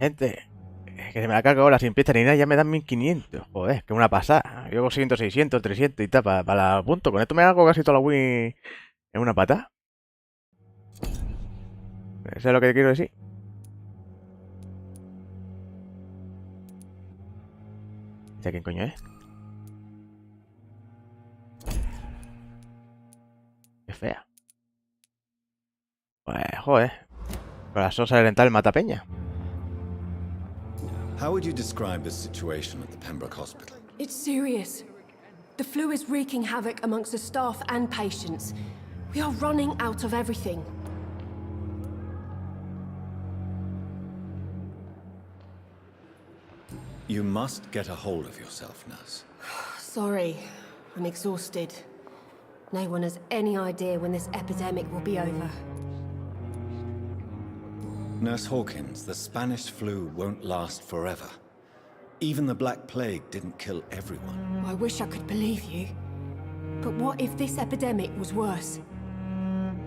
Gente, es que se me ha cargado la simplista ni nada, ya me dan 1500. Joder, que una pasada. Yo consiguiendo 600, 300 y tal para la punto. Con esto me hago casi toda la Wii en una pata. Eso es lo que te quiero decir. ¿Este quién coño es? Qué fea. Pues, joder. Con la sosa dental mata peña. How would you describe the situation at the Pembroke Hospital? It's serious. The flu is wreaking havoc amongst the staff and patients. We are running out of everything. You must get a hold of yourself, nurse. Sorry, I'm exhausted. No one has any idea when this epidemic will be over. Nurse Hawkins, the Spanish flu won't last forever. Even the Black Plague didn't kill everyone. I wish I could believe you. But what if this epidemic was worse?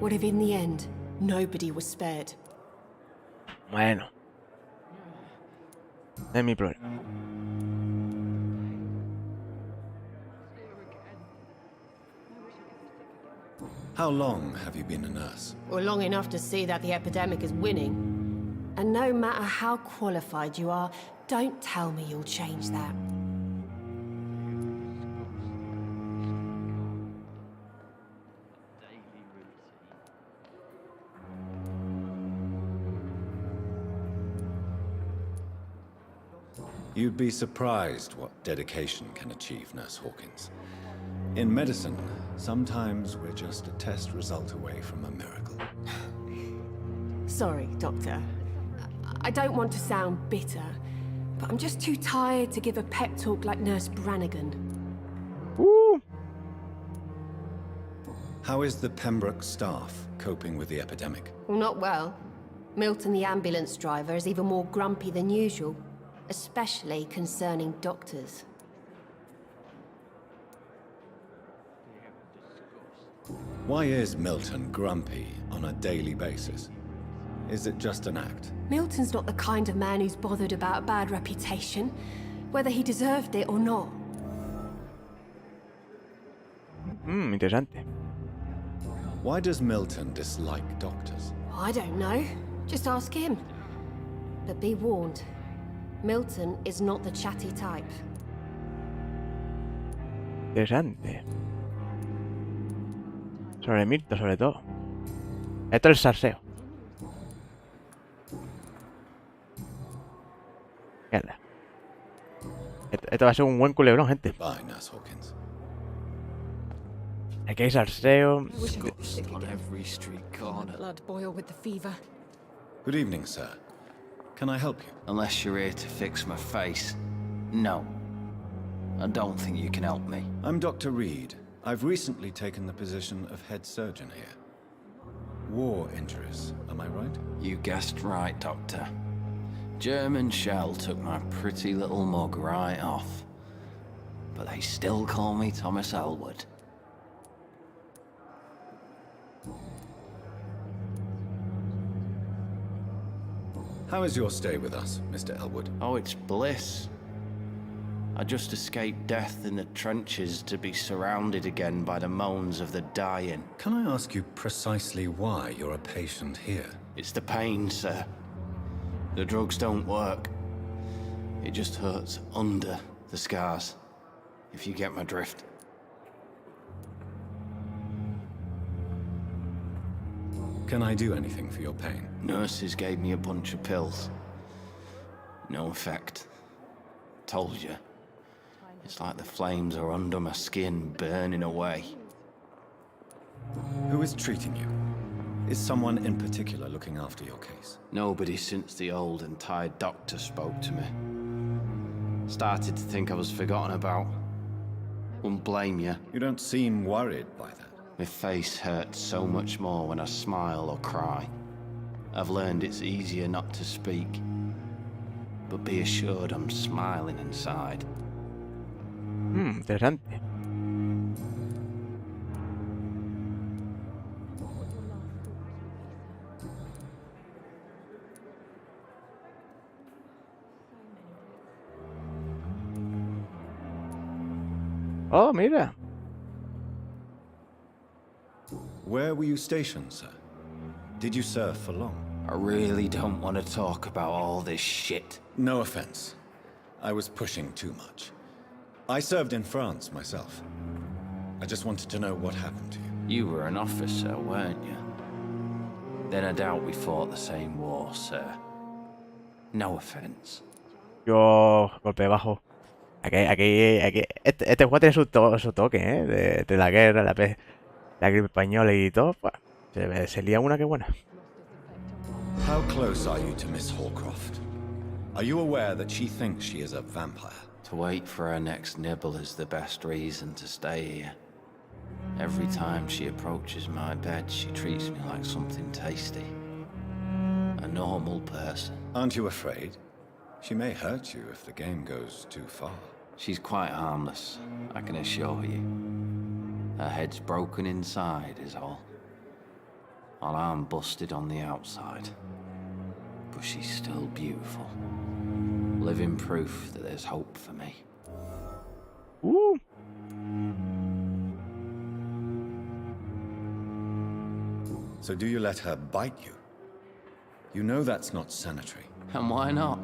What if in the end, nobody was spared? Bueno. No es mi problema. How long have you been a nurse? Well, long enough to see that the epidemic is winning. And no matter how qualified you are, don't tell me you'll change that. You'd be surprised what dedication can achieve, Nurse Hawkins. In medicine, sometimes we're just a test result away from a miracle. Sorry, Doctor. I don't want to sound bitter, but I'm just too tired to give a pep talk like Nurse Brannigan. Woo! How is the Pembroke staff coping with the epidemic? Well, not well. Milton, the ambulance driver, is even more grumpy than usual, especially concerning doctors. Why is Milton grumpy on a daily basis? Is it just an act? Milton's not the kind of man who's bothered about a bad reputation, whether he deserved it or not. Interesante. Why does Milton dislike doctors? I don't know. Just ask him. But be warned, Milton is not the chatty type. Interesante. Sobre Mirto, sobre todo. Esto es el sarseo. Mierda. Esto va a ser un buen culebrón, gente. Bye, Nurse Hawkins. Aquí hay sarseo. On every street corner. Blood boil with the fever. Good evening, sir. Can I help you? Unless you're here to fix my face. No. I don't think you can help me. I'm Dr. Reid. I've recently taken the position of head surgeon here. War injuries, am I right? You guessed right, Doctor. German shell took my pretty little mug right off. But they still call me Thomas Elwood. How is your stay with us, Mr. Elwood? Oh, it's bliss. I just escaped death in the trenches to be surrounded again by the moans of the dying. Can I ask you precisely why you're a patient here? It's the pain, sir. The drugs don't work. It just hurts under the scars, if you get my drift. Can I do anything for your pain? Nurses gave me a bunch of pills. No effect. Told you. It's like the flames are under my skin, burning away. Who is treating you? Is someone in particular looking after your case? Nobody since the old and tired doctor spoke to me. Started to think I was forgotten about. Wouldn't blame you. You don't seem worried by that. My face hurts so much more when I smile or cry. I've learned it's easier not to speak. But be assured I'm smiling inside. Interesante. Oh, mira. Where were you stationed, sir? Did you serve for long? I really don't want to talk about all this shit. No offense. I was pushing too much. I served in France myself. I just wanted to know what happened to you. You were an officer, weren't you? Then I doubt we fought the same war, sir. No offense. Yo, golpe bajo. Aquí. Este juego tiene su toque, ¿eh? De la guerra, la gripe española y todo. Pues, se lía una que buena. How close are you to Miss Hallcroft? Are you aware that she thinks she is a vampire? To wait for her next nibble is the best reason to stay here. Every time she approaches my bed, she treats me like something tasty. A normal person. Aren't you afraid? She may hurt you if the game goes too far. She's quite harmless, I can assure you. Her head's broken inside is all. Her arm busted on the outside. But she's still beautiful. Living proof that there's hope for me. So do you let her bite you? You know that's not sanitary. And why not?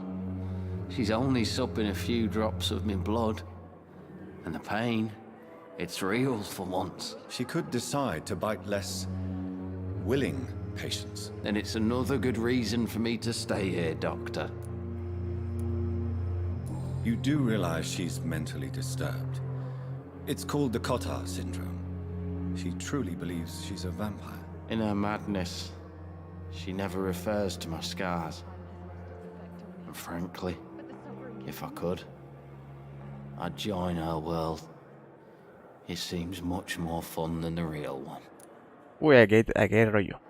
She's only supping a few drops of me blood. And the pain, it's real for once. She could decide to bite less willing patients. Then it's another good reason for me to stay here, Doctor. You do realize she's mentally disturbed. It's called the Cotard syndrome. She truly believes she's a vampire. In her madness, she never refers to my scars. And frankly, if I could, I'd join her world. It seems much more fun than the real one. Uy, aquí hay rollo.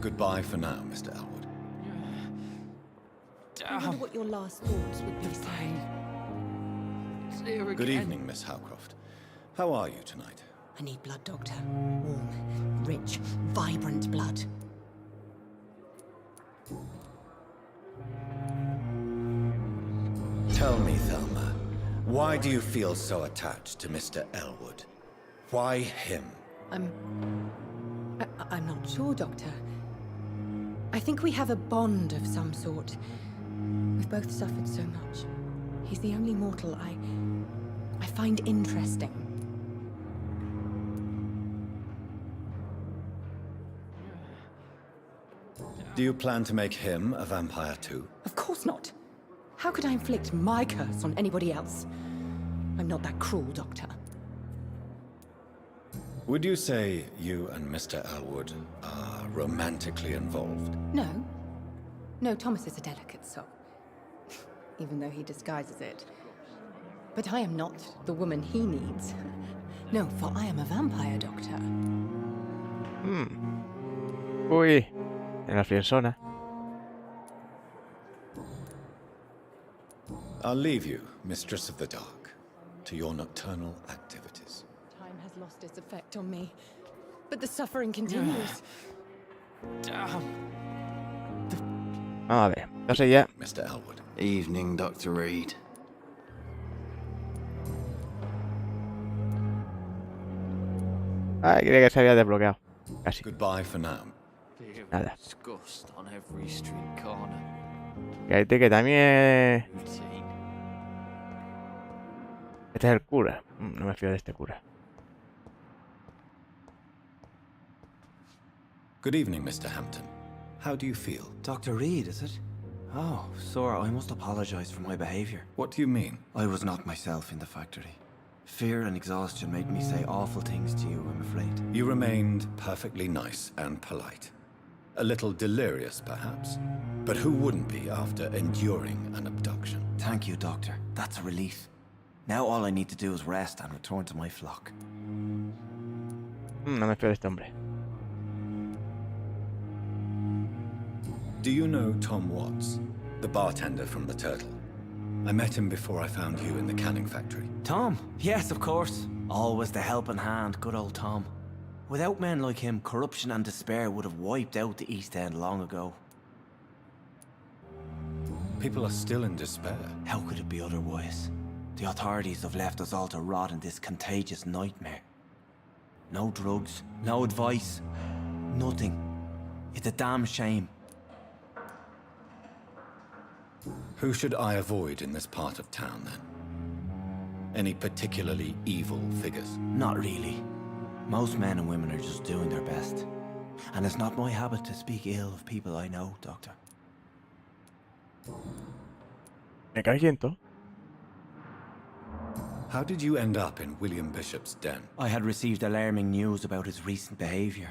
Goodbye for now, Mr. Elwood. I wonder what your last thoughts would be, sir. Good evening, Miss Howcroft. How are you tonight? I need blood, Doctor. Warm, rich, vibrant blood. Tell me, Thelma, why do you feel so attached to Mr. Elwood? Why him? I'm not sure, Doctor. I think we have a bond of some sort. We've both suffered so much. He's the only mortal I find interesting. Do you plan to make him a vampire too? Of course not. How could I inflict my curse on anybody else? I'm not that cruel, Doctor. Would you say you and Mr. Elwood are romantically involved? No. No, Thomas is a delicate soul. Even though he disguises it. But I am not the woman he needs. No, for I am a vampire, Doctor. Uy, en la friendzona. I'll leave you, Mistress of the Dark, to your nocturnal activities. Time has lost its effect on me. But the suffering continues. Damn. Vamos a ver. Entonces ya. Mr. Elwood. Evening, Dr. Reid. Ah, creía que se había desbloqueado. Casi. Goodbye for now. Nada. Disgust on every street corner. Y ahí te que también. Routine. Este es el cura. No me fío de este cura. Good evening, Mr. Hampton. How do you feel? Dr. Reid, is it? Oh, sir, I must apologize for my behavior. What do you mean? I was not myself in the factory. Fear and exhaustion made me say awful things to you, I'm afraid. You remained perfectly nice and polite. A little delirious, perhaps. But who wouldn't be after enduring an abduction? Thank you, Doctor. That's a relief. Now all I need to do is rest and return to my flock. No me fío de este hombre. Do you know Tom Watts, the bartender from the Turtle? I met him before I found you in the canning factory. Tom? Yes, of course. Always the helping hand, good old Tom. Without men like him, corruption and despair would have wiped out the East End long ago. People are still in despair. How could it be otherwise? The authorities have left us all to rot in this contagious nightmare. No drugs, no advice, nothing. It's a damn shame. Who should I avoid in this part of town, then? Any particularly evil figures? Not really. Most men and women are just doing their best. And it's not my habit to speak ill of people I know, Doctor. Me cae siento. How did you end up in William Bishop's den? I had received alarming news about his recent behavior.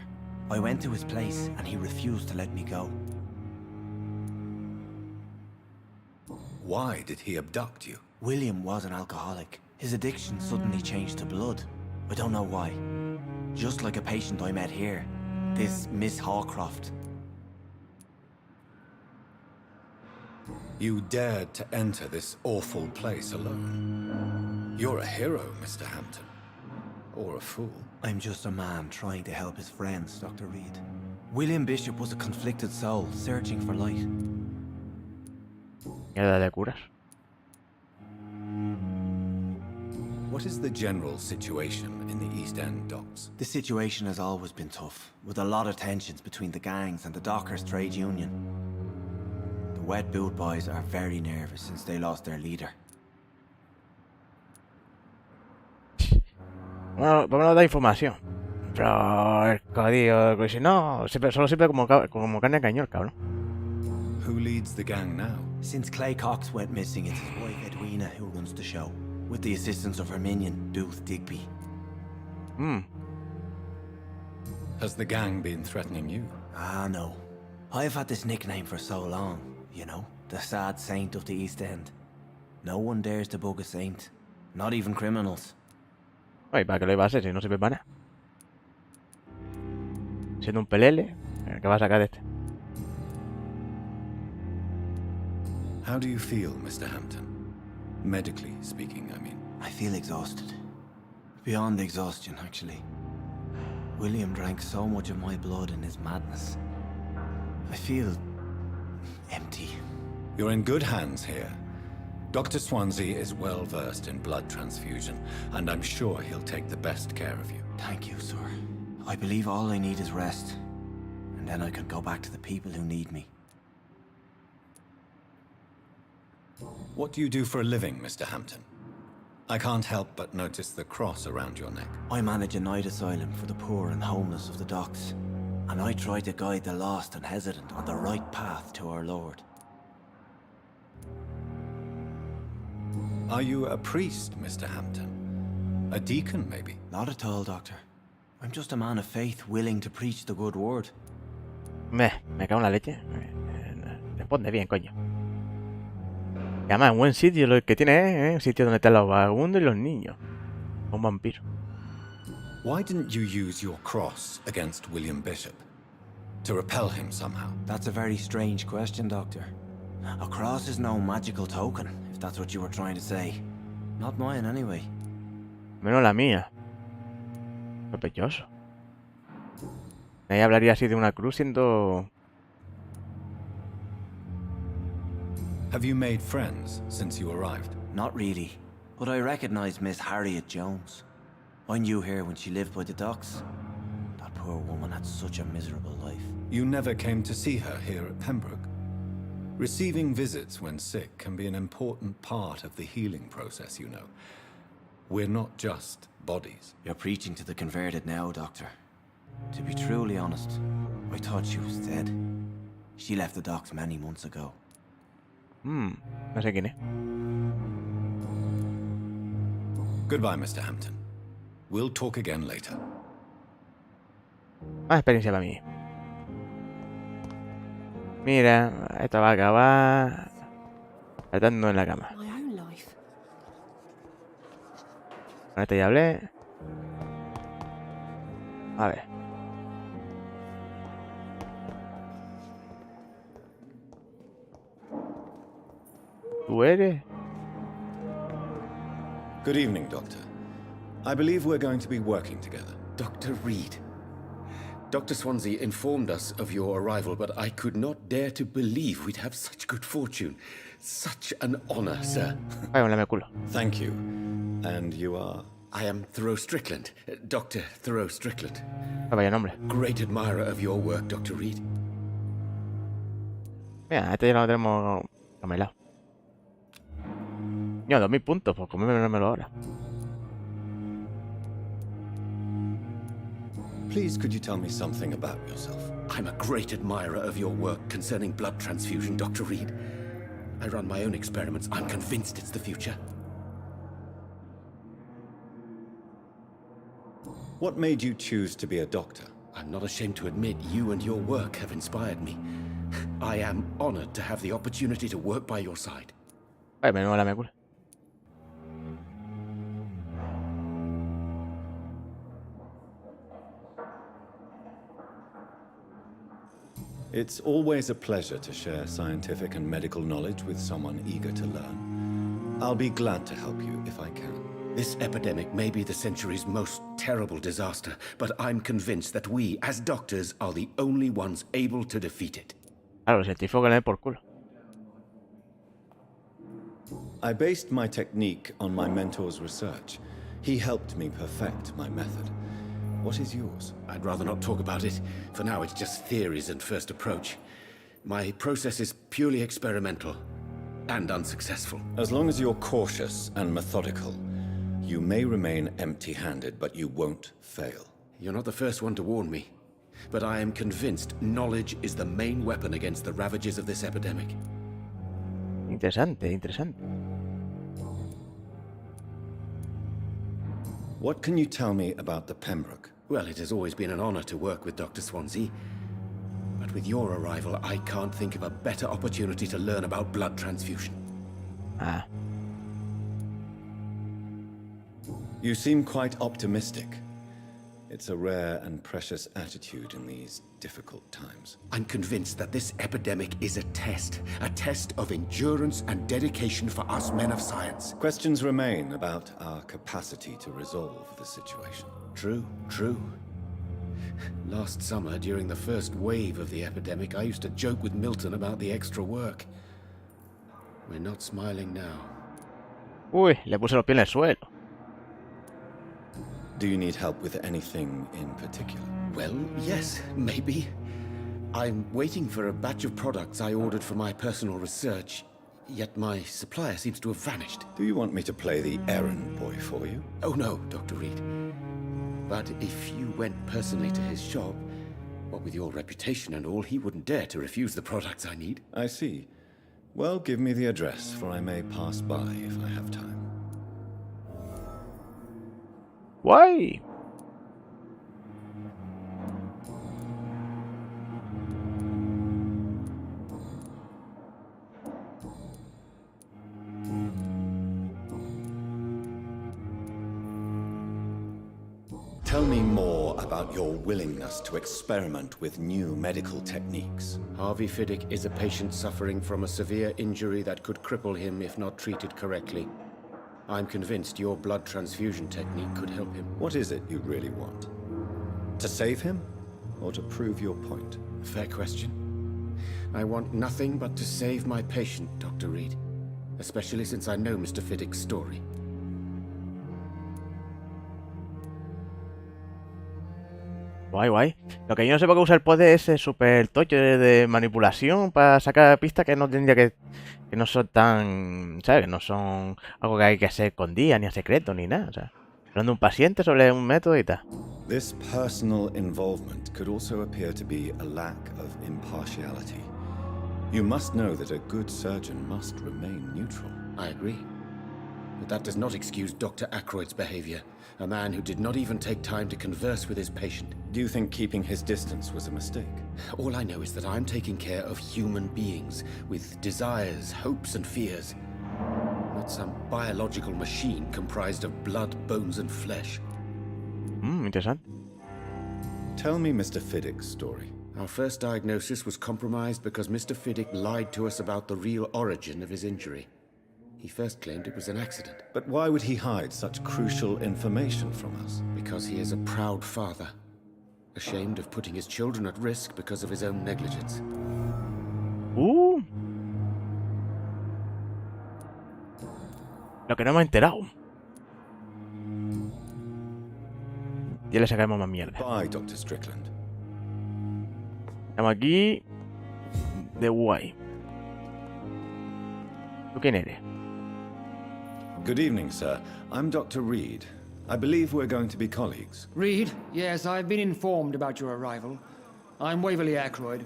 I went to his place and he refused to let me go. Why did he abduct you? William was an alcoholic. His addiction suddenly changed to blood. I don't know why. Just like a patient I met here. This Miss Hawcroft. You dared to enter this awful place alone. You're a hero, Mr. Hampton. Or a fool. I'm just a man trying to help his friends, Dr. Reid. William Bishop was a conflicted soul, searching for light. Mierda de curas. What is the general situation in the East End docks? The situation has always been tough, with a lot of tensions between the gangs and the Dockers' trade union. The wet boot boys are very nervous since they lost their leader. Bueno, por lo menos da información. Pero el código, que si no, solo siempre como carne de cañón, cabrón. Who leads the gang now? Since Clay Cox went missing, it's his wife Edwina who runs the show, with the assistance of her minion, Booth Digby. Has the gang been threatening you? Ah, no. I've had this nickname for so long, you know, the sad saint of the East End. No one dares to bug a saint, not even criminals. Ay, ¿para qué lo iba a hacer si no sirve para nada? Siendo un pelele, ¿qué va a sacar de este? How do you feel, Mr. Hampton? Medically speaking, I mean. I feel exhausted. Beyond exhaustion, actually. William drank so much of my blood in his madness. I feel empty. You're in good hands here. Dr. Swansea is well versed in blood transfusion, and I'm sure he'll take the best care of you. Thank you, sir. I believe all I need is rest, and then I can go back to the people who need me. What do you do for a living, Mr. Hampton? I can't help but notice the cross around your neck. I manage a night asylum for the poor and homeless of the docks, and I try to guide the lost and hesitant on the right path to our Lord. Are you a priest, Mr. Hampton? A deacon, maybe? Not at all, Doctor. I'm just a man of faith willing to preach the good word. Me cago en la leche. Responde bien, coño. Y además, un buen sitio lo que tiene, un sitio donde están los vagabundos y los niños. Un vampiro. Why didn't you use your cross against William Bishop? To repel him somehow? That's a very strange question, Doctor. A cross is no magical token, if that's what you were trying to say. Not mine, anyway. Menos la mía. Sospechoso. Nadie hablaría así de una cruz siendo... Have you made friends since you arrived? Not really, but I recognize Miss Harriet Jones. I knew her when she lived by the docks. That poor woman had such a miserable life. You never came to see her here at Pembroke? Receiving visits when sick can be an important part of the healing process, you know. We're not just bodies. You're preaching to the converted now, Doctor. To be truly honest, I thought she was dead. She left the docks many months ago. No sé quién es. Goodbye, Mr. Hampton. We'll talk again later. Más experiencia para mí. Mira, esto va a acabar saltando en la cama. My own life. Con esto ya hablé. A ver. ¿Tú eres? Good evening, Doctor. I believe we're going to be working together. Dr. Reid, Dr. Swansea informed us of your arrival, but I could not dare to believe we'd have such good fortune. Such an honor, sir. Ay, un lame culo. Thank you. And you are? I am Thoreau Strickland, Dr. Thoreau Strickland. Ah, vaya nombre. Great admirer of your work, Dr. Reid. Mira, este ya lo tenemos camelado. Yo, 2000 puntos, pues comérmelo ahora. Please, could you tell me something about yourself? I'm a great admirer of your work concerning blood transfusion, Dr. Reid. I run my own experiments. I'm convinced it's the future. What made you choose to be a doctor? I'm not ashamed to admit you and your work have inspired me. I am honored to have the opportunity to work by your side. Ay, menudo lame culo. It's always a pleasure to share scientific and medical knowledge with someone eager to learn. I'll be glad to help you if I can. This epidemic may be the century's most terrible disaster, but I'm convinced that we, as doctors, are the only ones able to defeat it. Claro, los científicos que le den por culo. I based my technique on my mentor's research. He helped me perfect my method. What is yours? I'd rather not talk about it. For now, it's just theories and first approach. My process is purely experimental and unsuccessful. As long as you're cautious and methodical, you may remain empty-handed, but you won't fail. You're not the first one to warn me, but I am convinced knowledge is the main weapon against the ravages of this epidemic. Interesante, interesante. What can you tell me about the Pembroke? Well, it has always been an honor to work with Dr. Swansea. But with your arrival, I can't think of a better opportunity to learn about blood transfusion. Ah, You seem quite optimistic. It's a rare and precious attitude in these difficult times. I'm convinced that this epidemic is a test of endurance and dedication for us men of science. Questions remain about our capacity to resolve the situation. True, true. Last summer, during the first wave of the epidemic, I used to joke with Milton about the extra work. We're not smiling now. uy, le puse los pies en el suelo. Do you need help with anything in particular? Well, yes, maybe. I'm waiting for a batch of products I ordered for my personal research, yet my supplier seems to have vanished. Do you want me to play the errand boy for you? Oh no, Dr. Reid. But if you went personally to his shop, what with your reputation and all, he wouldn't dare to refuse the products I need. I see. Well, give me the address, for I may pass by if I have time. Guay. Tell me more about your willingness to experiment with new medical techniques. Harvey Fiddick is a patient suffering from a severe injury that could cripple him if not treated correctly. I'm convinced your blood transfusion technique could help him. What is it you really want? To save him, or to prove your point? Fair question. I want nothing but to save my patient, Dr. Reid. Especially since I know Mr. Fiddick's story. Guay, guay. Lo que yo no sé por qué usa el poder ese super tocho de manipulación para sacar pistas que no tendría que no son tan, ¿sabes? Que no son algo que hay que hacer con día, ni a secreto, ni nada. O sea, hablando de un paciente sobre un método y tal. This personal involvement could also appear to be a lack of impartiality. You must know that a good surgeon must remain neutral. I agree. But that does not excuse Dr. Ackroyd's behavior. A man who did not even take time to converse with his patient. Do you think keeping his distance was a mistake? All I know is that I'm taking care of human beings with desires, hopes, and fears. Not some biological machine comprised of blood, bones, and flesh. Interesante. Tell me Mr. Fiddick's story. Our first diagnosis was compromised because Mr. Fiddick lied to us about the real origin of his injury. He first claimed it was an accident. But why would he hide such crucial information from us? Because he is a proud father. ashamed of putting his children at risk because of his own negligence. Lo que no me he enterado. Ya le sacaremos más mierda. Bye, Dr. Strickland. Estamos aquí de guay. ¿Tú quién eres? Good evening, sir. I'm Dr. Reid. I believe we're going to be colleagues. Reid, yes, I've been informed about your arrival. I'm Waverly Ackroyd.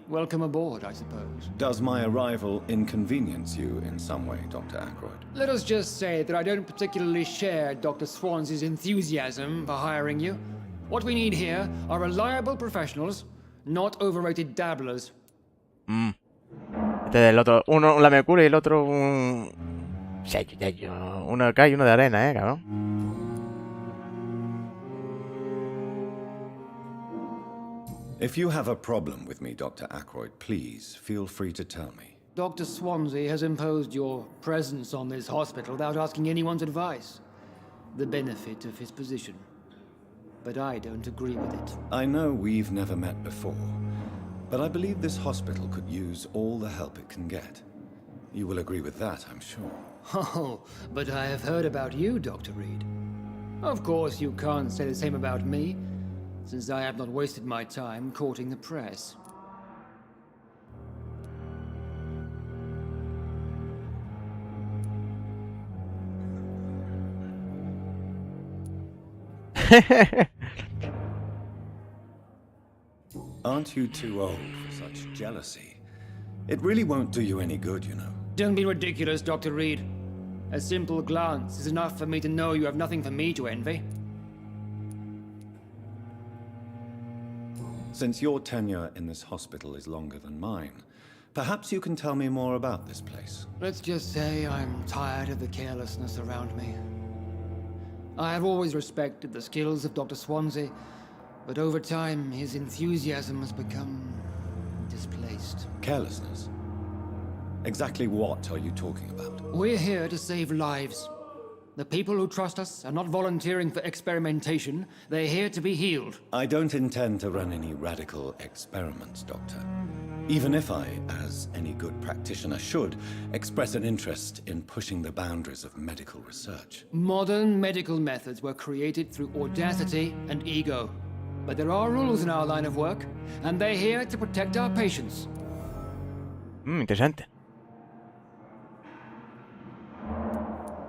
Welcome aboard, I suppose. Does my arrival inconvenience you in some way, Dr. Ackroyd? Let us just say that I don't particularly share Dr. Swansea's enthusiasm for hiring you. What we need here are reliable professionals, not overrated dabblers. Este es el otro. Uno un lamecura y el otro un... sello. Uno acá y uno de arena, cabrón. If you have a problem with me, Dr. Ackroyd, please feel free to tell me. Dr. Swansea has imposed your presence on this hospital without asking anyone's advice. The benefit of his position. But I don't agree with it. I know we've never met before, but I believe this hospital could use all the help it can get. You will agree with that, I'm sure. Oh, but I have heard about you, Dr. Reid. Of course, you can't say the same about me, since I have not wasted my time courting the press. Aren't you too old for such jealousy? It really won't do you any good, you know. Don't be ridiculous, Dr. Reid. A simple glance is enough for me to know you have nothing for me to envy. Since your tenure in this hospital is longer than mine, perhaps you can tell me more about this place. Let's just say I'm tired of the carelessness around me. I have always respected the skills of Dr. Swansea, but over time his enthusiasm has become displaced. Carelessness? Exactly what are you talking about? We're here to save lives. The people who trust us are not volunteering for experimentation. They're here to be healed. I don't intend to run any radical experiments, Doctor. Even if I, as any good practitioner should, express an interest in pushing the boundaries of medical research. Modern medical methods were created through audacity and ego. But there are rules in our line of work, and they're here to protect our patients. Interesante.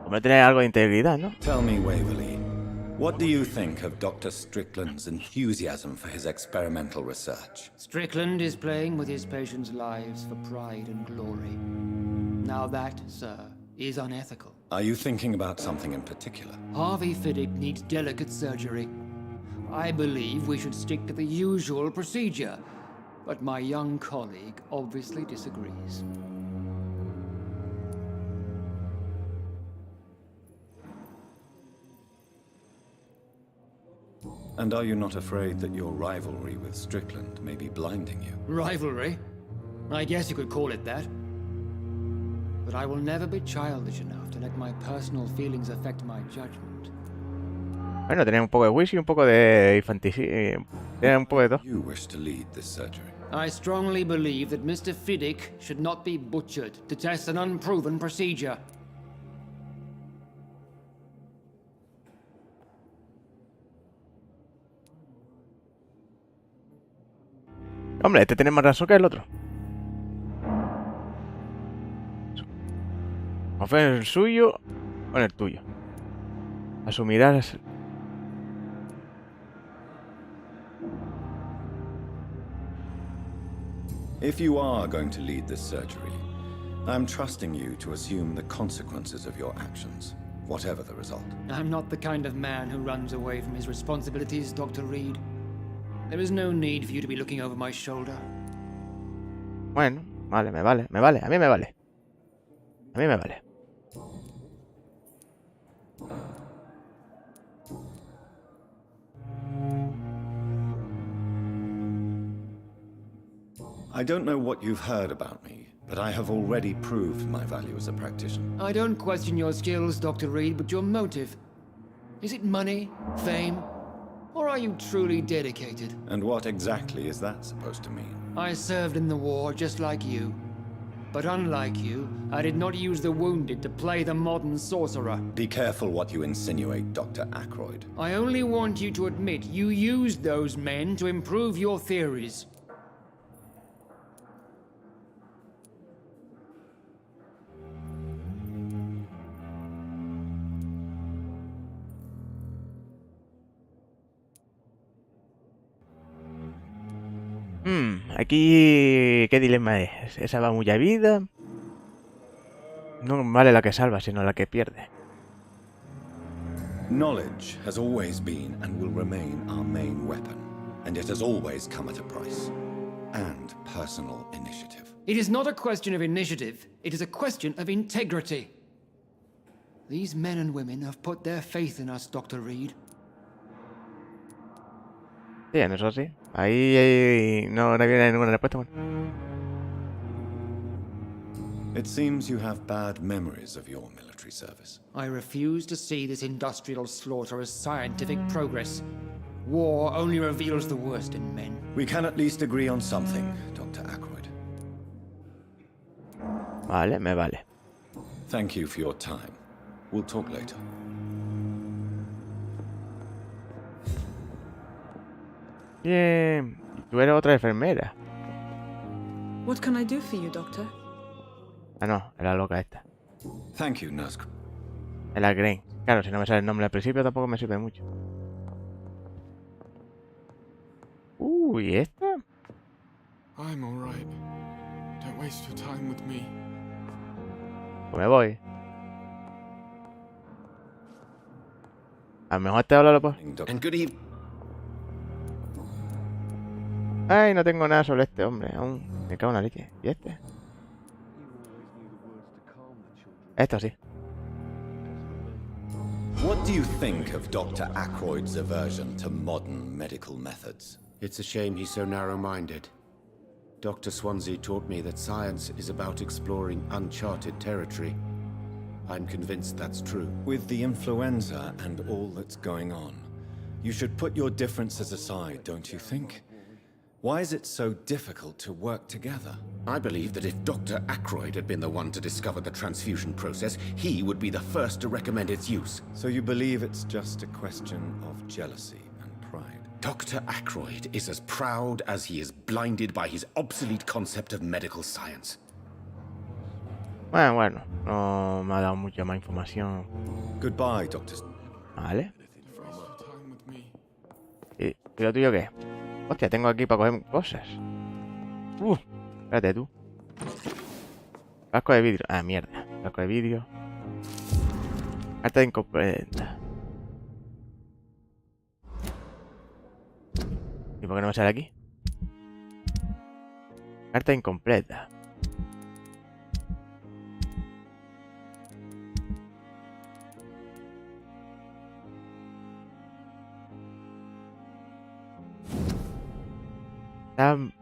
Hombre, tener algo de integridad, ¿no? Tell me, Waverly, what do you think of Dr. Strickland's enthusiasm for his experimental research? Strickland is playing with his patients' lives for pride and glory. Now that, sir, is unethical. Are you thinking about something in particular? Harvey Fiddick needs delicate surgery. I believe we should stick to the usual procedure, but my young colleague obviously disagrees. And are you not afraid that your rivalry with Strickland may be blinding you? Rivalry? I guess you could call it that. But I will never be childish enough to let my personal feelings affect my judgment. Bueno, tenía un poco de whisky y un poco de infanticismo. Tenía un poco de todo. You wish to lead this surgery. I strongly believe that Mr. Fiddick should not be butchered to test an unproven procedure. Hombre, este tiene más razón que el otro. Confía en el suyo o en el tuyo. Asumirás. If you are going to lead this surgery, I'm trusting you to assume the consequences of your actions, whatever the result. I'm not the kind of man who runs away from his responsibilities, Dr. Reid. There is no need for you to be looking over my shoulder. Bueno, vale, me vale, a mí me vale. A mí me vale. I don't know what you've heard about me, but I have already proved my value as a practitioner. I don't question your skills, Dr. Reid, but your motive. Is it money, fame, or are you truly dedicated? And what exactly is that supposed to mean? I served in the war just like you. But unlike you, I did not use the wounded to play the modern sorcerer. Be careful what you insinuate, Dr. Ackroyd. I only want you to admit you used those men to improve your theories. Aquí... ¿Qué dilema es? ¿Esa va mucha vida? No vale la que salva, sino la que pierde. Knowledge has always been and will remain our main weapon, and it has always come at a price. And personal initiative. It is not a question of initiative, it is a question of integrity. These men and women have put their faith in us, Dr. Reid. Sí, en eso sí. Ahí no viene ninguna respuesta. Bueno. It seems you have bad memories of your military service. I refuse to see this industrial slaughter as scientific progress. War only reveals the worst in men. We can at least agree on something, Dr. Ackroyd. Vale, me vale. Thank you for your time. We'll talk later. Bien. Y tú eres otra enfermera. What can I do for you, Doctor? Ah, no, era loca esta. Thank you, Nurse. Es la Grain. Claro, si no me sale el nombre al principio tampoco me sirve mucho. ¿Y esta? I'm all right. Don't waste your time with me. Pues me voy. A lo mejor te hablo pues. And good evening. Ay, no tengo nada sobre este hombre aún. Me cago en la leche. ¿Y este? Esto sí. What do you think of Dr. Ackroyd's aversion to modern medical methods? It's a shame he's so narrow-minded. Dr. Swansea taught me that science is about exploring uncharted territory. I'm convinced that's true. With the influenza and all that's going on, you should put your differences aside, don't you think? Why is it so difficult to work together? I believe that if Dr. Ackroyd had been the one to discover the transfusion process, he would be the first to recommend its use. So you believe it's just a question of jealousy and pride? Dr. Ackroyd is as proud as he is blinded by his obsolete concept of medical science. Bueno, no me ha dado mucha más información. Goodbye, Dr. Vale. ¿Y lo tuyo qué? Hostia, tengo aquí para coger cosas. Espérate tú. Casco de vidrio. Ah, mierda. Casco de vidrio. Carta de incompleta. ¿Y por qué no me sale aquí? Carta incompleta.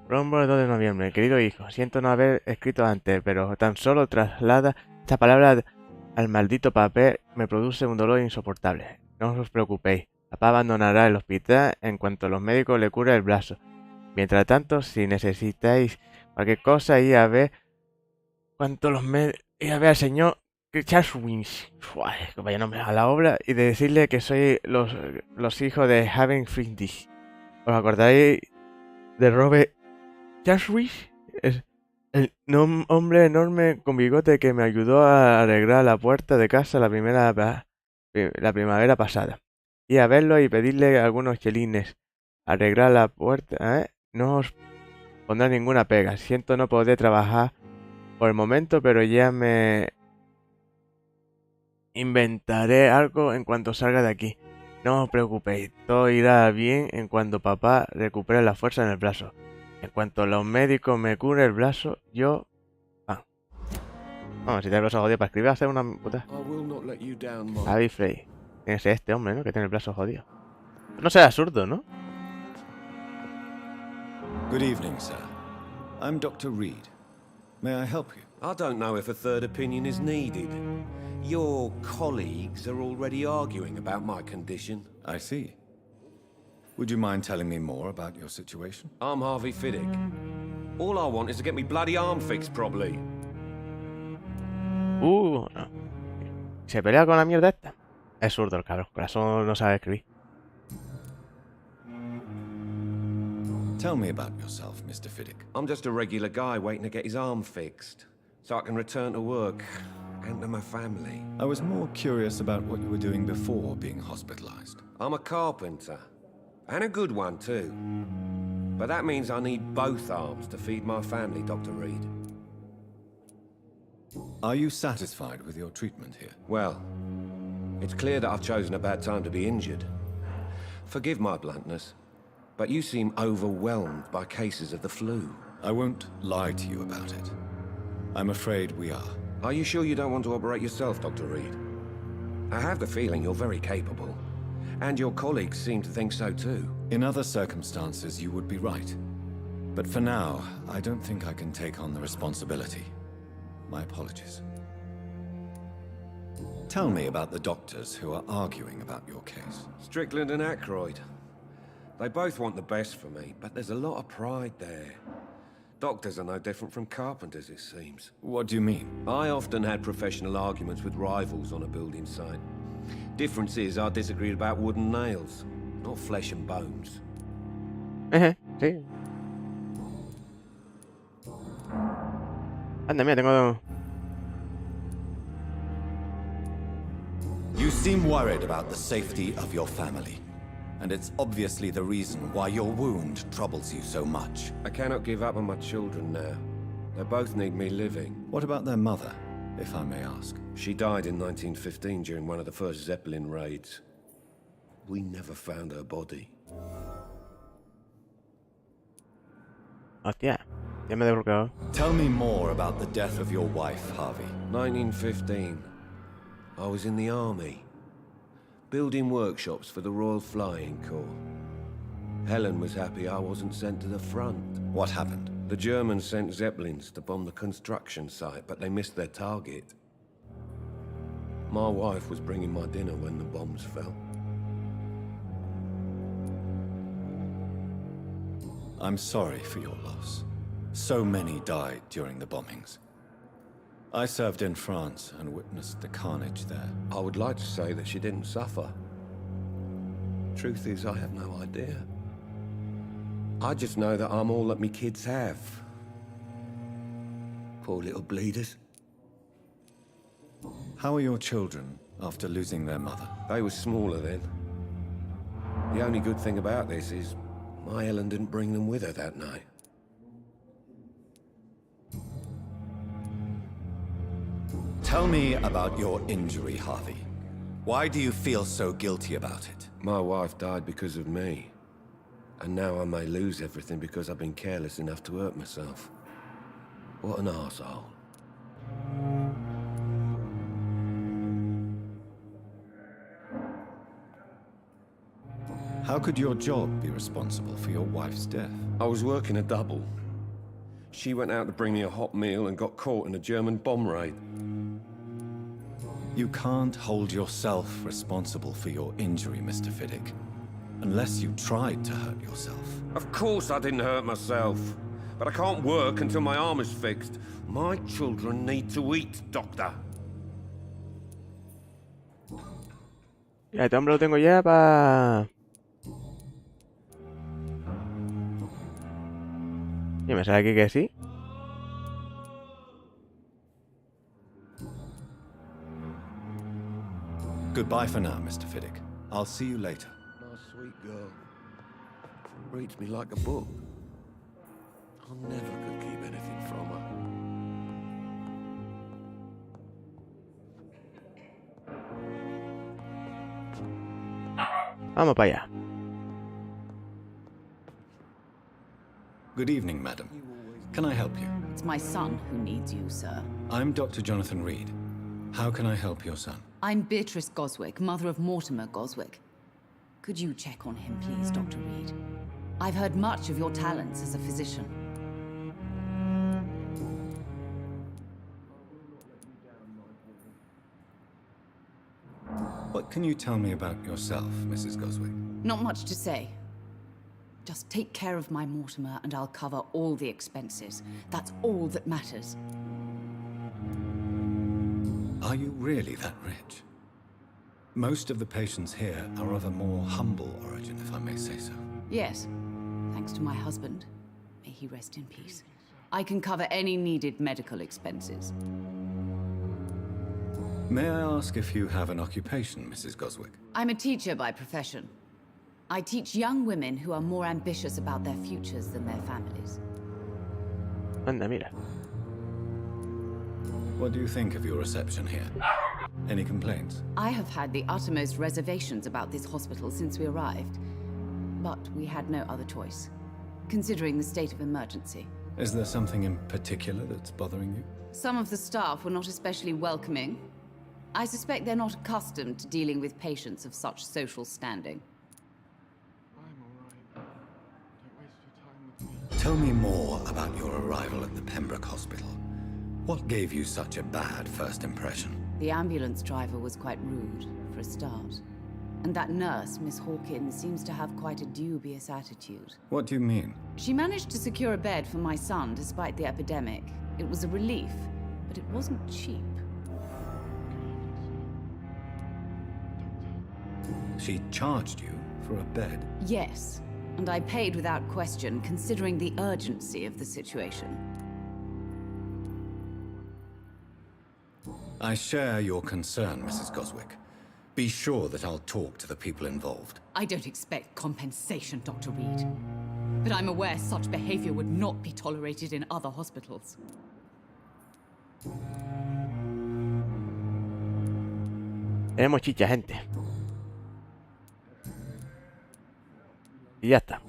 Rombo el 2 de noviembre. Querido hijo, siento no haber escrito antes, pero tan solo traslada esta palabra al maldito papel me produce un dolor insoportable. No os preocupéis. Papá abandonará el hospital en cuanto los médicos le curen el brazo. Mientras tanto, si necesitáis cualquier cosa, ir a ver cuanto los médicos... Ir a ver al señor Charwins, vaya nombre, a la obra y de decirle que soy los hijos de Haven Friendly. ¿Os acordáis de Robert Charwins? Es el hombre enorme con bigote que me ayudó a arreglar la puerta de casa la primavera pasada. Ir a verlo y pedirle algunos chelines. Arreglar la puerta, No os pondrá ninguna pega. Siento no poder trabajar por el momento, pero ya me inventaré algo en cuanto salga de aquí. No os preocupéis, todo irá bien en cuanto papá recupere la fuerza en el brazo. En cuanto los médicos me curen el brazo, yo... Vamos, si te el brazo jodido para escribir, hacer una puta. Javi Frey. Tiene que ser este hombre, ¿no? Que tiene el brazo jodido. No sea absurdo, ¿no? Good evening, sir. I'm Dr. Reid. May I help you? I don't know if a third opinion is needed. Your colleagues are already arguing about my condition. I see. Would you mind telling me more about your situation? I'm Harvey Fiddick. All I want is to get me bloody arm fixed properly. No. Se pelea con la mierda esta. Es zurdo el cabrón. Corazón no sabe escribir. Tell me about yourself, Mr. Fiddick. I'm just a regular guy waiting to get his arm fixed, so I can return to work and to my family. I was more curious about what you were doing before being hospitalized. I'm a carpenter, and a good one too. But that means I need both arms to feed my family, Dr. Reid. Are you satisfied with your treatment here? Well, it's clear that I've chosen a bad time to be injured. Forgive my bluntness, but you seem overwhelmed by cases of the flu. I won't lie to you about it. I'm afraid we are. Are you sure you don't want to operate yourself, Dr. Reid? I have the feeling you're very capable, and your colleagues seem to think so too. In other circumstances, you would be right. But for now, I don't think I can take on the responsibility. My apologies. Tell me about the doctors who are arguing about your case. Strickland and Aykroyd. They both want the best for me, but there's a lot of pride there. Doctors are no different from carpenters, it seems. What do you mean? I often had professional arguments with rivals on a building site. Difference is, I disagreed about wooden nails, not flesh and bones. Sí. Anda, mira, tengo... You seem worried about the safety of your family. And it's obviously the reason why your wound troubles you so much. I cannot give up on my children now. They both need me living. What about their mother, if I may ask? She died in 1915 during one of the first Zeppelin raids. We never found her body. Hostia, ya me he desbloqueado. Tell me more about the death of your wife, Harvey. 1915. I was in the army, building workshops for the Royal Flying Corps. Helen was happy I wasn't sent to the front. What happened? The Germans sent Zeppelins to bomb the construction site, but they missed their target. My wife was bringing my dinner when the bombs fell. I'm sorry for your loss. So many died during the bombings. I served in France and witnessed the carnage there. I would like to say that she didn't suffer. Truth is, I have no idea. I just know that I'm all that me kids have. Poor little bleeders. How are your children after losing their mother? They were smaller then. The only good thing about this is my Ellen didn't bring them with her that night. Tell me about your injury, Harvey. Why do you feel so guilty about it? My wife died because of me. And now I may lose everything because I've been careless enough to hurt myself. What an arsehole. How could your job be responsible for your wife's death? I was working a double. She went out to bring me a hot meal and got caught in a German bomb raid. You can't hold yourself responsible for your injury, Mr. Fiddick. Unless you tried to hurt yourself. Of course I didn't hurt myself. But I can't work until my arm is fixed. My children need to eat, Doctor. Ya, este hombre lo tengo ya para... Y me sale aquí que sí. Goodbye for now, Mr. Fiddick. I'll see you later. My sweet girl. Reads me like a book. I never could keep anything from her. Vamos para allá. Good evening, madam. Can I help you? It's my son who needs you, sir. I'm Dr. Jonathan Reid. How can I help your son? I'm Beatrice Goswick, mother of Mortimer Goswick. Could you check on him, please, Dr. Reid? I've heard much of your talents as a physician. What can you tell me about yourself, Mrs. Goswick? Not much to say. Just take care of my Mortimer and I'll cover all the expenses. That's all that matters. Are you really that rich? Most of the patients here are of a more humble origin, if I may say so. Yes, thanks to my husband. May he rest in peace. I can cover any needed medical expenses. May I ask if you have an occupation, Mrs. Goswick? I'm a teacher by profession. I teach young women who are more ambitious about their futures than their families. Anda, mira. What do you think of your reception here? Any complaints? I have had the uttermost reservations about this hospital since we arrived. But we had no other choice, considering the state of emergency. Is there something in particular that's bothering you? Some of the staff were not especially welcoming. I suspect they're not accustomed to dealing with patients of such social standing. Tell me more about your arrival at the Pembroke Hospital. What gave you such a bad first impression? The ambulance driver was quite rude, for a start. And that nurse, Miss Hawkins, seems to have quite a dubious attitude. What do you mean? She managed to secure a bed for my son despite the epidemic. It was a relief, but it wasn't cheap. She charged you for a bed? Yes, and I paid without question, considering the urgency of the situation. I share your concern, Mrs. Goswick. Be sure that I'll talk to the people involved. I don't expect compensation, Dr. Reid. But I'm aware such behavior would not be tolerated in other hospitals. Tenemos chicha, gente. Y ya está.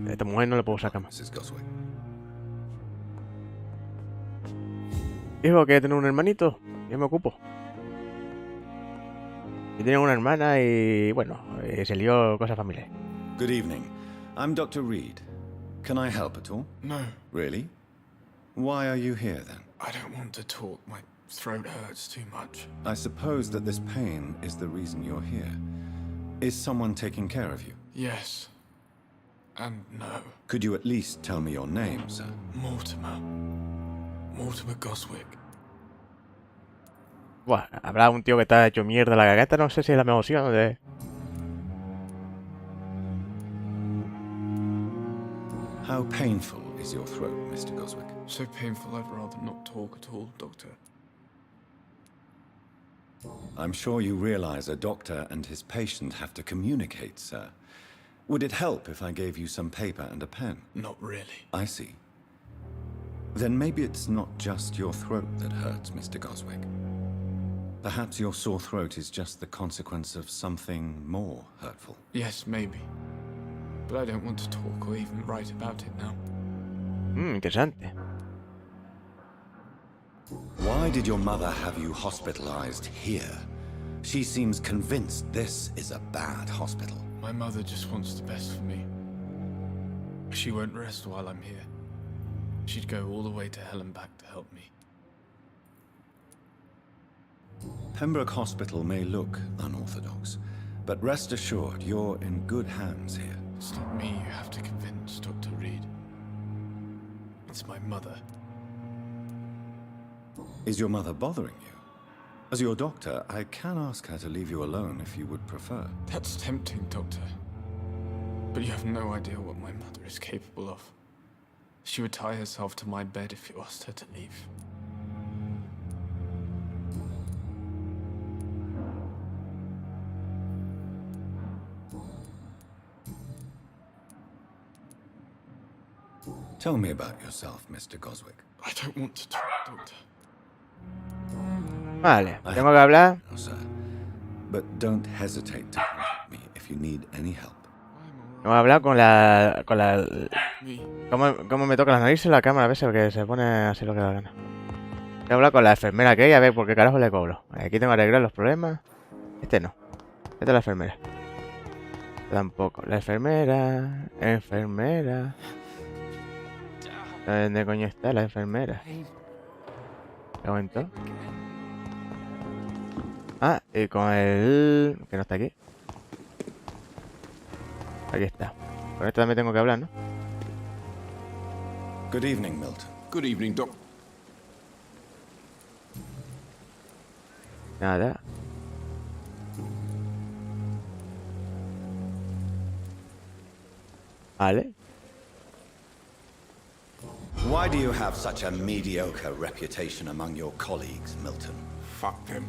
A esta mujer no le puedo sacar más. Mrs. Goswick. Dijo que tiene un hermanito. Yo me ocupo. Y tiene una hermana y bueno, se lió cosas familiares. Good evening. I'm Dr. Reid. Can I help at all? No, Really? Why are you here then? I don't want to talk. My throat hurts too much. I suppose that this pain is the reason you're here. Is someone taking care of you? Yes. And no. Could you at least tell me your name, sir? Mortimer. Mortimer Goswick. Buah, habrá un tío que está hecho mierda la garganta, no sé si es la mejor opción de... How painful is your throat, Mr. Goswick? So painful I'd rather not talk at all, Doctor. I'm sure you realize a doctor and his patient have to communicate, sir. Would it help if I gave you some paper and a pen? Not really. I see. Then maybe it's not just your throat that hurts, Mr. Goswick. Perhaps your sore throat is just the consequence of something more hurtful. Yes, maybe. But I don't want to talk or even write about it now. Interesante. Why did your mother have you hospitalized here? She seems convinced this is a bad hospital. My mother just wants the best for me. She won't rest while I'm here. She'd go all the way to hell and back to help me. Pembroke Hospital may look unorthodox, but rest assured you're in good hands here. It's not me you have to convince, Dr. Reid. It's my mother. Is your mother bothering you? As your doctor, I can ask her to leave you alone if you would prefer. That's tempting, Doctor. But you have no idea what my mother is capable of. She would tie herself to my bed if you asked her to leave. Tell me about yourself, Mr. Goswick. I don't want to talk, Doctor. Vale, tengo que hablar. No, sir. But don't hesitate to contact me if you need any help. Tengo que hablar con la... ¿Cómo me toca las narices la cámara a veces? Porque se pone así lo que da la gana. Tengo que hablar con la enfermera que hay, a ver por qué carajo le cobro. Aquí tengo que arreglar los problemas. Este no. Esta es la enfermera. Tampoco. La enfermera... Enfermera... ¿Dónde coño está la enfermera? ¿Qué momento? Ah, y con el... que no está aquí. Aquí está. Con esto también tengo que hablar, ¿no? Good evening, Milton. Good evening, Doc. Nada. Vale. Why do you have such a mediocre reputation among your colleagues, Milton? Fuck them.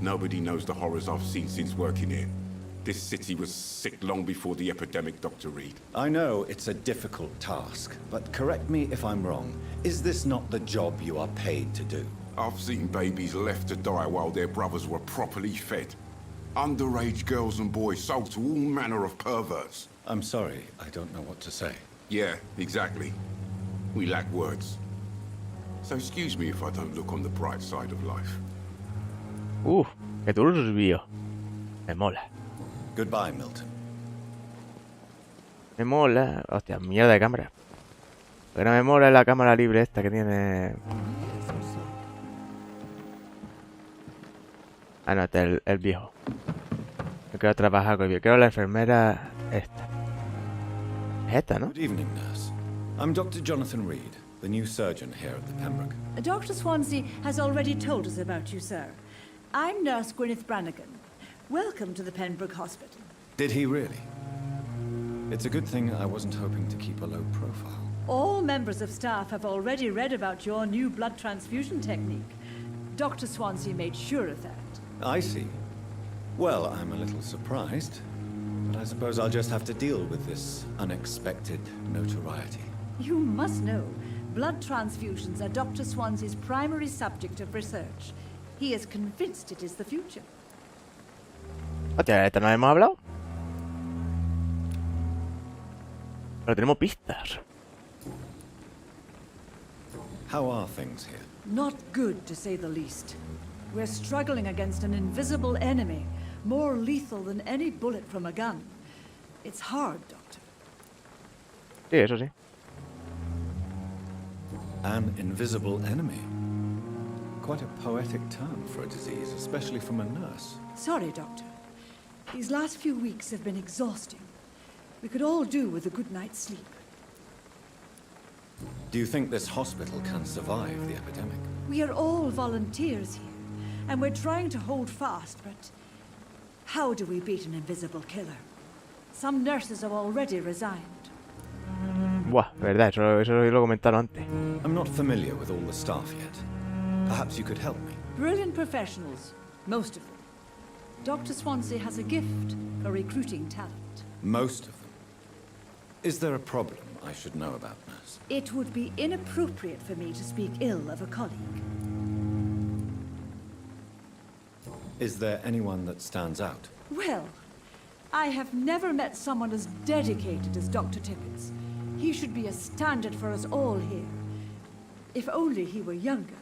Nobody knows the horrors I've seen since working here. This city was sick long before the epidemic, Dr. Reid. I know it's a difficult task, but correct me if I'm wrong. Is this not the job you are paid to do? I've seen babies left to die while their brothers were properly fed. Underage girls and boys sold to all manner of perverts. I'm sorry, I don't know what to say. Yeah, exactly. We lack words. So excuse me if I don't look on the bright side of life. Qué turbio. Me mola. Goodbye, Milton. Me mola. Hostia, mierda de cámara. Lo que no me mola es la cámara libre esta que tiene. Ah, no, este es el viejo. Yo quiero trabajar con el viejo. Quiero la enfermera esta. Es esta, ¿no? Good evening, nurse. I'm Dr. Jonathan Reid, the new surgeon here at the Pembroke. Dr. Swansea has already told us about you, sir. I'm Nurse Gwyneth Brannigan. Welcome to the Pembroke Hospital. Did he really? It's a good thing I wasn't hoping to keep a low profile. All members of staff have already read about your new blood transfusion technique. Dr. Swansea made sure of that. I see. Well, I'm a little surprised, but I suppose I'll just have to deal with this unexpected notoriety. You must know, blood transfusions are Dr. Swansea's primary subject of research. He is convinced it is the future. Hostia, ¿esta no hemos hablado? Pero tenemos pistas. How are things here? Not good, to say the least. We're struggling against an invisible enemy, more lethal than any bullet from a gun. It's hard, Doctor. Sí, eso sí. An invisible enemy? Quite a poetic term for a disease, especially from a nurse. Sorry, Doctor. These last few weeks have been exhausting. We could all do with a good night's sleep. Do you think this hospital can survive the epidemic? We are all volunteers here, and we're trying to hold fast, but how do we beat an invisible killer? Some nurses have already resigned. Buah, verdad, eso lo comentaron antes. I'm not familiar with all the staff yet. Perhaps you could help me. Brilliant professionals, most of them. Dr. Swansea has a gift for recruiting talent. Most of them? Is there a problem I should know about, nurse? It would be inappropriate for me to speak ill of a colleague. Is there anyone that stands out? Well, I have never met someone as dedicated as Dr. Tippett's. He should be a standard for us all here. If only he were younger.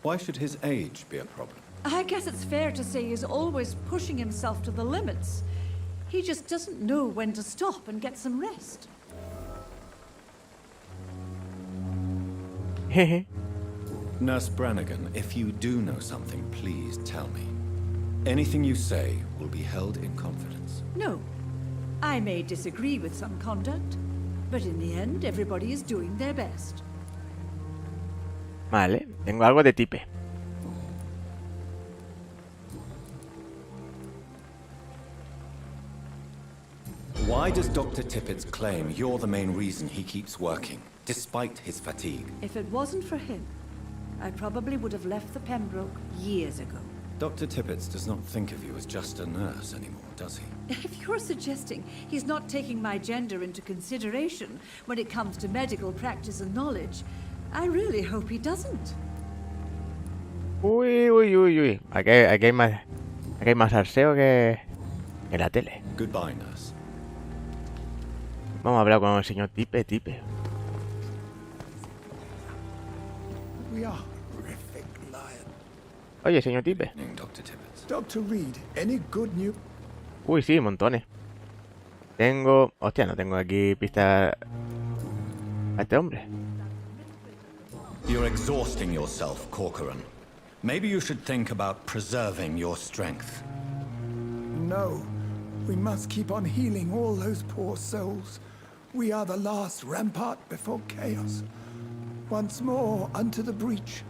Why should his age be a problem? I guess it's fair to say he's always pushing himself to the limits. He just doesn't know when to stop and get some rest. Hehe. Nurse Brannigan, if you do know something, please tell me. Anything you say will be held in confidence. No. I may disagree with some conduct, but in the end, everybody is doing their best. Vale, tengo algo de tipe. Why does Dr. Tippett claim you're the main reason he keeps working, despite his fatigue? If it wasn't for him, I probably would have left the Pembroke years ago. Dr. Tippett does not think of you as just a nurse anymore, does he? If you're suggesting he's not taking my gender into consideration when it comes to medical practice and knowledge, I really hope he doesn't. Uy, uy, uy, uy. Aquí hay más salseo que en la tele. Goodbye, nurse. Vamos a hablar con el señor Tipe. We are horrific lion. Oye, señor Tipe. Dr. Tippett. Dr. Reid, any good news? Uy, sí, montones. Tengo... Hostia, no tengo aquí pista a este hombre. You're exhausting yourself, Corcoran. Maybe you should think about preserving your strength. No. We must keep on healing all those poor souls. We are the last rampart before chaos. Once more unto the breach.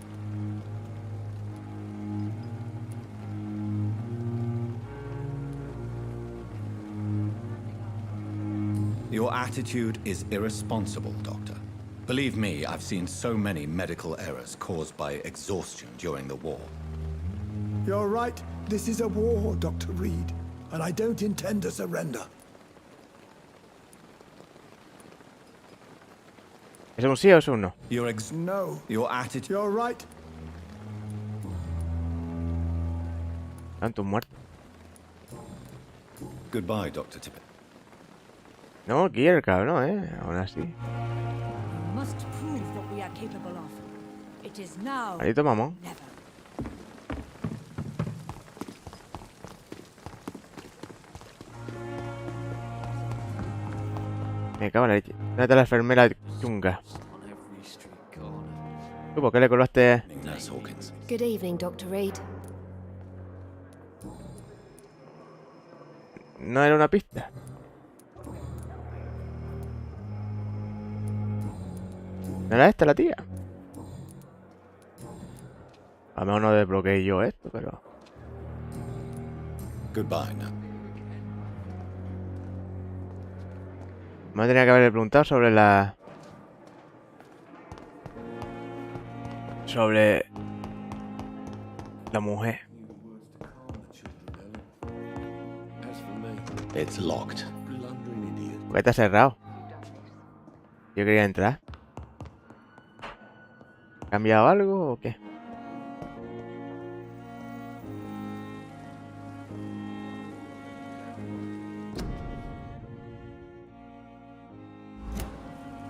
Your attitude is irresponsible, Doctor. Believe me, I've seen so many medical errors caused by exhaustion during the war. You're right. This is a war, Dr. Reid, and I don't intend to surrender. ¿Es un sí o es un no? No. Your attitude. You're right. Tanto muerto. Goodbye, Dr. Tippett. No quiere el cabrón, aún así. We must prove what we are capable of. It is now. Maldito mamón. Never. Me cago en la leche. ¿Dónde está la enfermera chunga? ¿Tú por qué le colaste? Good evening, Dr. Reid. No era una pista. ¿No era esta la tía? A lo mejor no desbloqueé yo esto, pero... Goodbye, now. Me tenía que haberle preguntado sobre la... Sobre... La mujer. It's locked. ¿Por qué está cerrado? Yo quería entrar. ¿Ha cambiado algo o qué?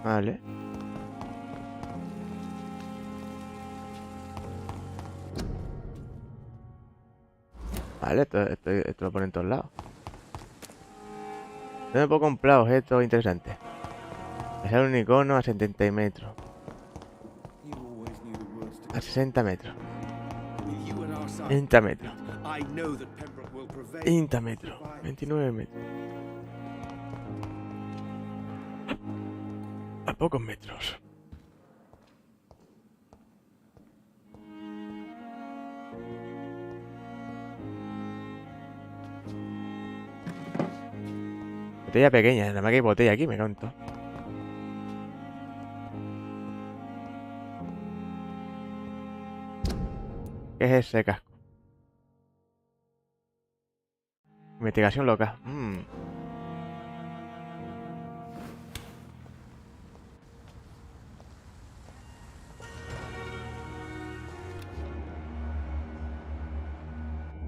Vale. Vale, esto lo pone en todos lados. ¿Dónde puedo comprar objetos interesantes? Pasar un icono a 70 metros. A 60 metros. 30 metros. 30 metros. 29 metros. A pocos metros. Botella pequeña, nada más que hay botella aquí, me canto. ¿Qué es ese casco? Investigación loca.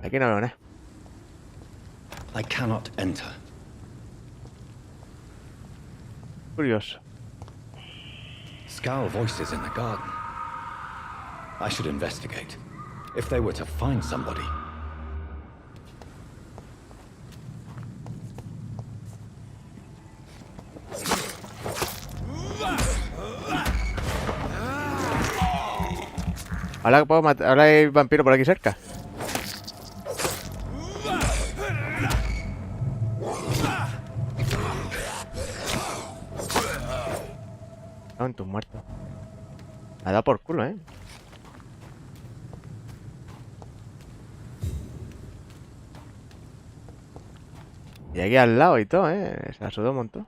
Aquí no veo nada. I cannot enter. Curioso. Skal voices in the garden. I should investigate. If they were to find somebody. Ahora puedo matar. Ahora hay vampiro por aquí cerca. En tus muertos. Me ha dado por culo, Y aquí al lado y todo, Se la sudó un montón.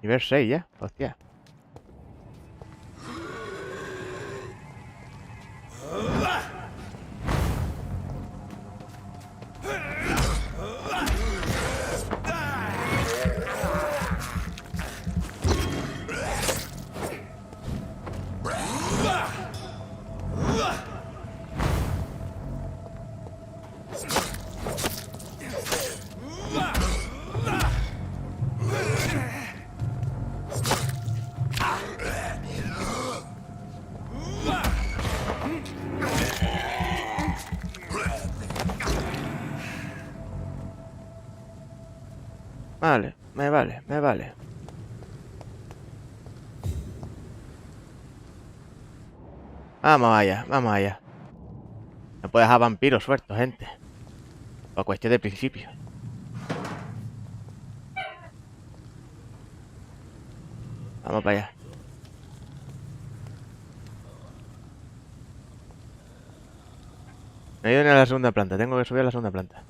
Nivel 6 ya, hostia. Vale, me vale. Vamos allá, vamos allá. No puedo dejar vampiros sueltos, gente. Por cuestión de principio. Vamos para allá. No he ido ni a la segunda planta. Tengo que subir a la segunda planta.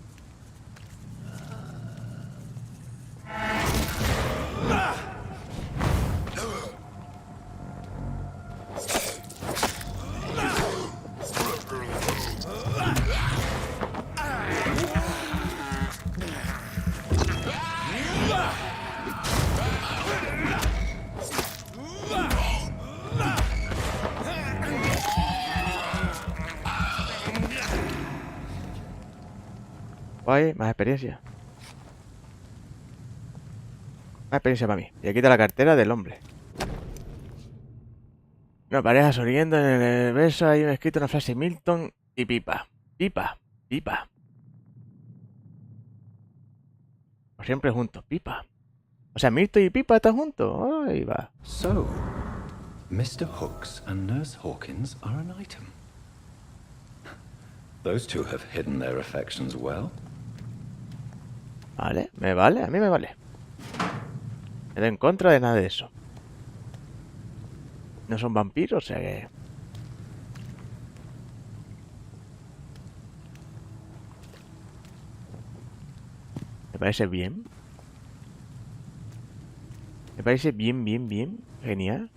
Guay, más experiencia. Más experiencia para mí. Y aquí está la cartera del hombre. Una pareja sonriendo en el verso hay un escrito una frase Milton y pipa. Pipa, pipa. Por siempre juntos, pipa. O sea, Milton y pipa están juntos. Ahí va. So, Mr. Hooks and Nurse Hawkins are an item. Those two have hidden their affections well. Vale, me vale, a mí me vale. Estoy en contra de nada de eso. No son vampiros, o sea que... Me parece bien. Me parece bien, bien, bien. Genial.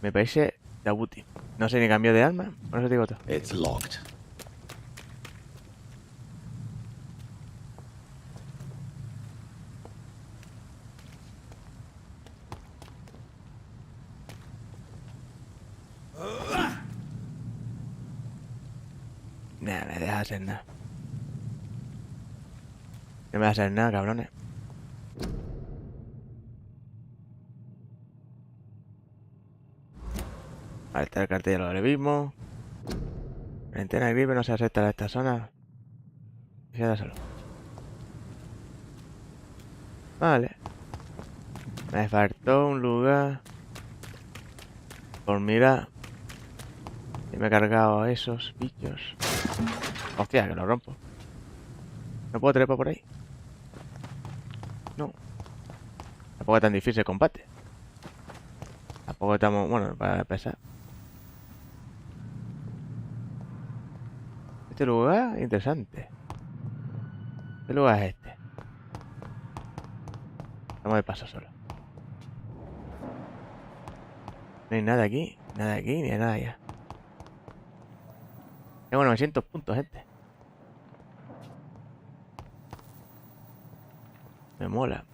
Me parece Dabuti. No sé ni cambio de arma. Por eso digo todo. It's locked. Nah, me deja hacer nada. No me va a hacer nada, cabrones. Vale, está el cartel, ya lo vimos. Cuarentena de gripe no se acepta en esta zona. Queda solo. Vale. Me faltó un lugar. Por mirar. Y me he cargado a esos bichos. Hostia, que lo rompo. ¿No puedo trepar por ahí? No. Tampoco es tan difícil el combate. Tampoco estamos... Bueno, para empezar. Este lugar interesante. ¿Qué lugar es este? Vamos de paso solo. No hay nada aquí. Nada aquí, ni nada allá. Tengo 900 puntos, gente. Me mola.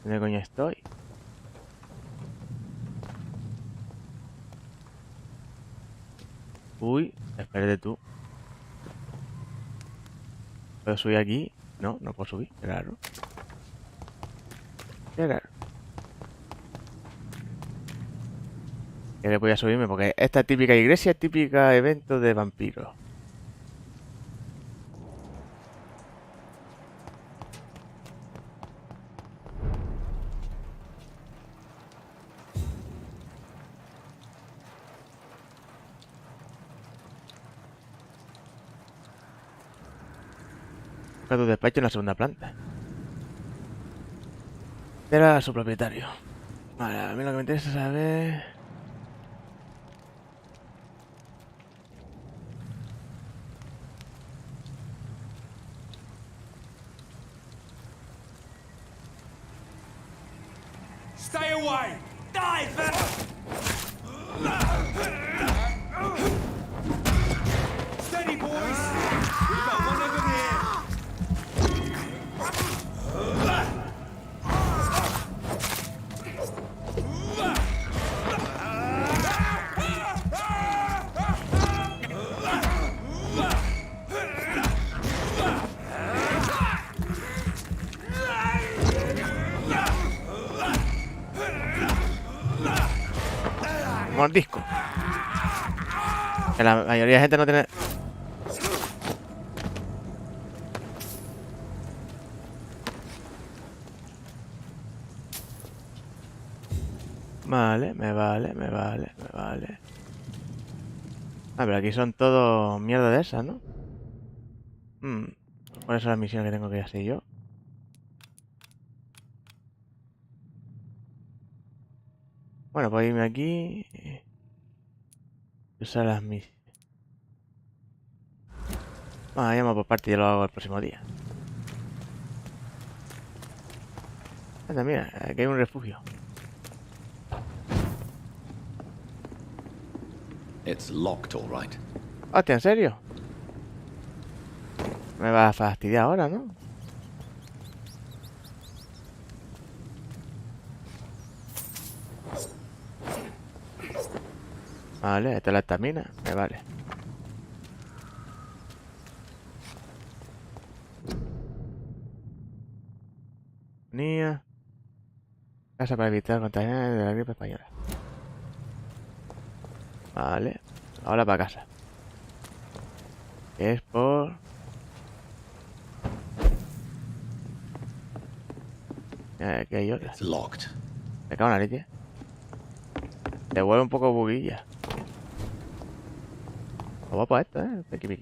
¿Dónde coño estoy? Uy, espérate tú. ¿Puedo subir aquí? No, no puedo subir. Qué raro. Qué raro. Ya que voy a subirme porque esta típica iglesia es típica evento de vampiros. Busca tu despacho en la segunda planta. Era su propietario. Vale, a mí lo que me interesa es saber... Stay away! Dive! Steady, boys! We've got one of them here! Mordisco. Que la mayoría de gente no tiene... Vale, me vale. Ah, pero aquí son todo mierda de esas, ¿no? ¿Cuáles son las misiones que tengo que hacer yo? Bueno, pues irme aquí. Usar las misiones. Bueno, ya por parte, ya lo hago el próximo día. Anda, mira, aquí hay un refugio. It's locked, all right. Hostia, ¿en serio? Me va a fastidiar ahora, ¿no? Vale, esta es la estamina. Me vale. Nia. Casa para evitar contagiar de la gripe española. Vale. Ahora para casa. Es por... Aquí hay otra. Me cago en la leche. Te vuelve un poco buguilla. Lo guapo esto, Piqui.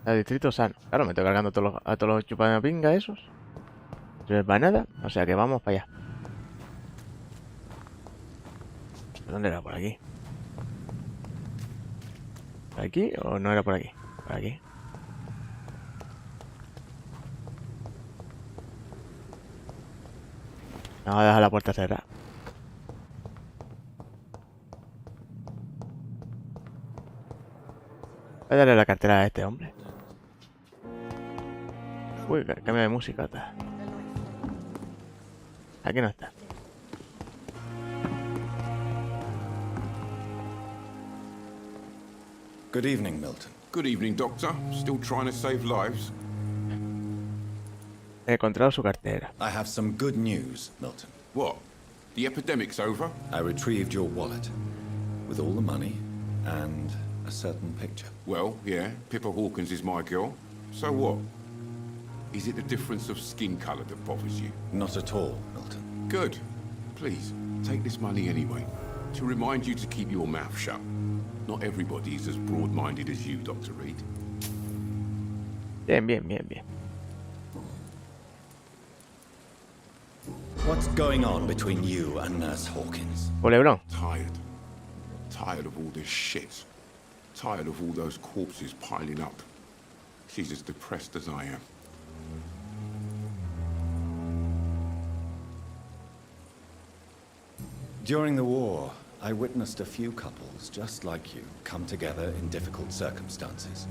El distrito sano. Claro, me estoy cargando a todos los chupapinga esos. No es para nada. O sea que vamos para allá. ¿Dónde era? Por aquí. ¿Por aquí o no era por aquí? Por aquí. Vamos a dejar la puerta cerrada. Voy a darle la cartera a este hombre. Uy, cambio de música. Aquí no está. Good evening, Milton. Good evening, Doctor. Still trying to save lives? He encontrado su cartera. I have some good news, Milton. What? The epidemic's over? I retrieved your wallet with all the money and a certain picture. Well, yeah, Pippa Hawkins is my girl. So what? Is it the difference of skin colour that bothers you? Not at all, Milton. Good. Please, take this money anyway. To remind you to keep your mouth shut. Not everybody is as broad-minded as you, Dr. Reid. Bien. What's going on between you and Nurse Hawkins? Culebrón. Tired of all this shit. Tired of all those corpses piling up. She's as depressed as I am. During the war, I witnessed a few couples just like you come together in difficult circumstances.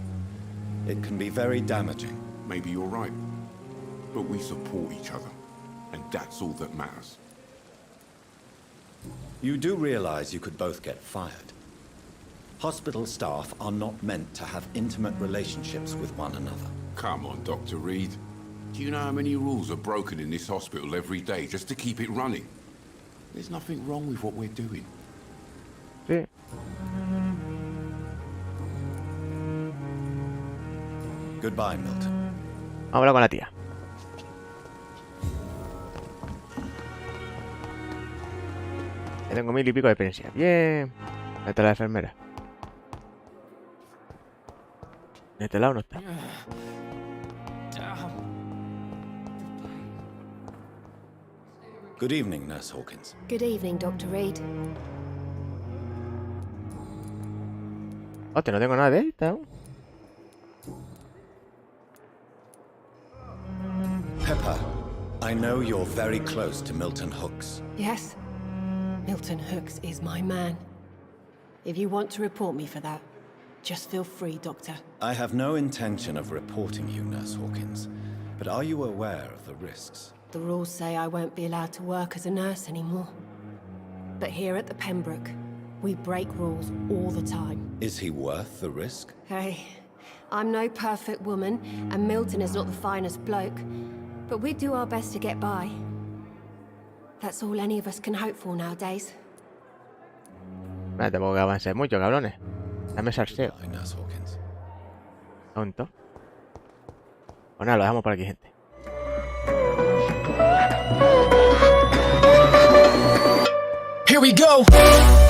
It can be very damaging. Maybe you're right. But we support each other. And that's all that matters. You do realize you could both get fired. Hospital staff are not meant to have intimate relationships with one another. Come on, Dr. Reid. Do you know how many rules are broken in this hospital every day just to keep it running? There's nothing wrong with what we're doing. Sí. Goodbye, Milton. Habla con la tía. Ya tengo 1000 y pico de experiencia. Bien. Ahí está la enfermera. De este lado no está. Good evening, Nurse Hawkins. Good evening, Dr. Reid. Hostia, no tengo nada de esta, ¿no? Pepper, I know you're very close to Milton Hooks. Yes? Milton Hooks is my man. If you want to report me for that, just feel free, Doctor. I have no intention of reporting you, Nurse Hawkins, but are you aware of the risks? The rules say I won't be allowed to work as a nurse anymore. But here at the Pembroke, we break rules all the time. Is he worth the risk? Hey, I'm no perfect woman, and Milton is not the finest bloke, but we do our best to get by. That's all any of us can hope for nowadays. Vale, tampoco que avance mucho, cabrones. Dame salseo. Tonto. Pues nada, lo dejamos por aquí, gente. Here we go.